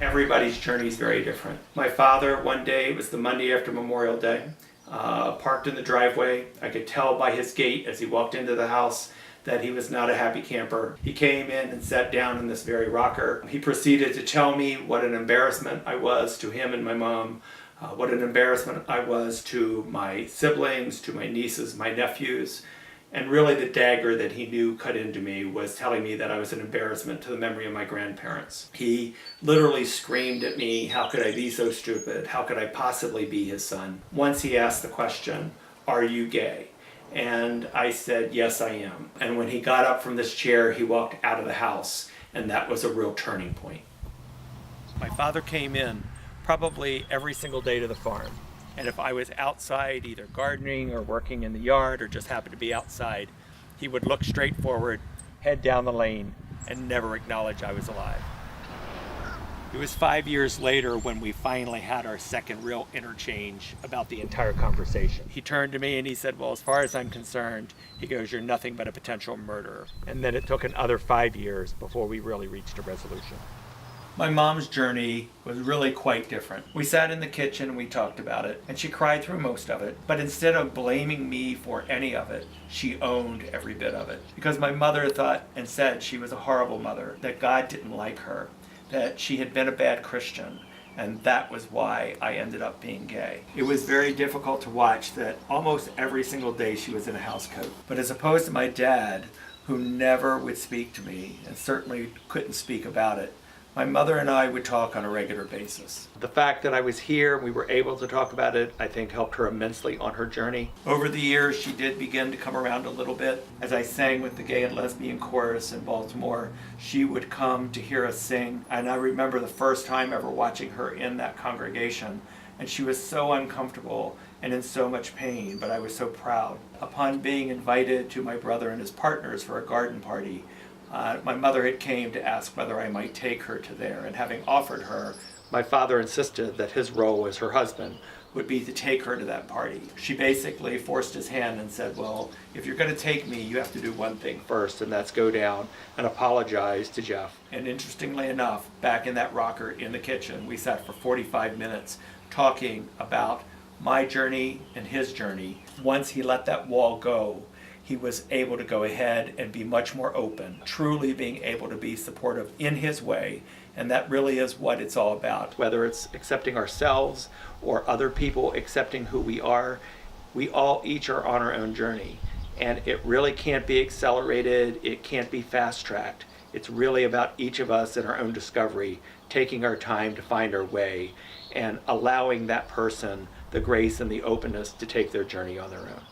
Everybody's journey is very different. My father, one day, it was the Monday after Memorial Day, parked in the driveway. I could tell by his gait as he walked into the house that he was not a happy camper. He came in and sat down in this very rocker. He proceeded to tell me what an embarrassment I was to him and my mom, what an embarrassment I was to my siblings, to my nieces, my nephews. And really the dagger that he knew cut into me was telling me that I was an embarrassment to the memory of my grandparents. He literally screamed at me, how could I be so stupid? How could I possibly be his son? Once he asked the question, are you gay? And I said, yes, I am. And when he got up from this chair, he walked out of the house, and that was a real turning point. My father came in probably every single day to the farm. And if I was outside either gardening or working in the yard or just happened to be outside, he would look straight forward, head down the lane, and never acknowledge I was alive. It was 5 years later when we finally had our second real interchange about the entire conversation. He turned to me and he said, well, as far as I'm concerned, he goes, you're nothing but a potential murderer. And then it took another 5 years before we really reached a resolution. My mom's journey was really quite different. We sat in the kitchen and we talked about it, and she cried through most of it. But instead of blaming me for any of it, she owned every bit of it. Because my mother thought and said she was a horrible mother, that God didn't like her, that she had been a bad Christian, and that was why I ended up being gay. It was very difficult to watch that almost every single day she was in a housecoat. But as opposed to my dad, who never would speak to me and certainly couldn't speak about it, my mother and I would talk on a regular basis. The fact that I was here and we were able to talk about it, I think helped her immensely on her journey. Over the years, she did begin to come around a little bit. As I sang with the gay and lesbian chorus in Baltimore, she would come to hear us sing. And I remember the first time ever watching her in that congregation. And she was so uncomfortable and in so much pain, but I was so proud. Upon being invited to my brother and his partners for a garden party, my mother had came to ask whether I might take her to there, and having offered her, my father insisted that his role as her husband would be to take her to that party. She basically forced his hand and said, well, if you're going to take me, you have to do one thing first, and that's go down and apologize to Jeff. And interestingly enough, back in that rocker in the kitchen, we sat for 45 minutes talking about my journey and his journey. Once he let that wall go, he was able to go ahead and be much more open, truly being able to be supportive in his way. And that really is what it's all about. Whether it's accepting ourselves or other people accepting who we all each are on our own journey. And it really can't be accelerated, it can't be fast-tracked. It's really about each of us in our own discovery, taking our time to find our way and allowing that person the grace and the openness to take their journey on their own.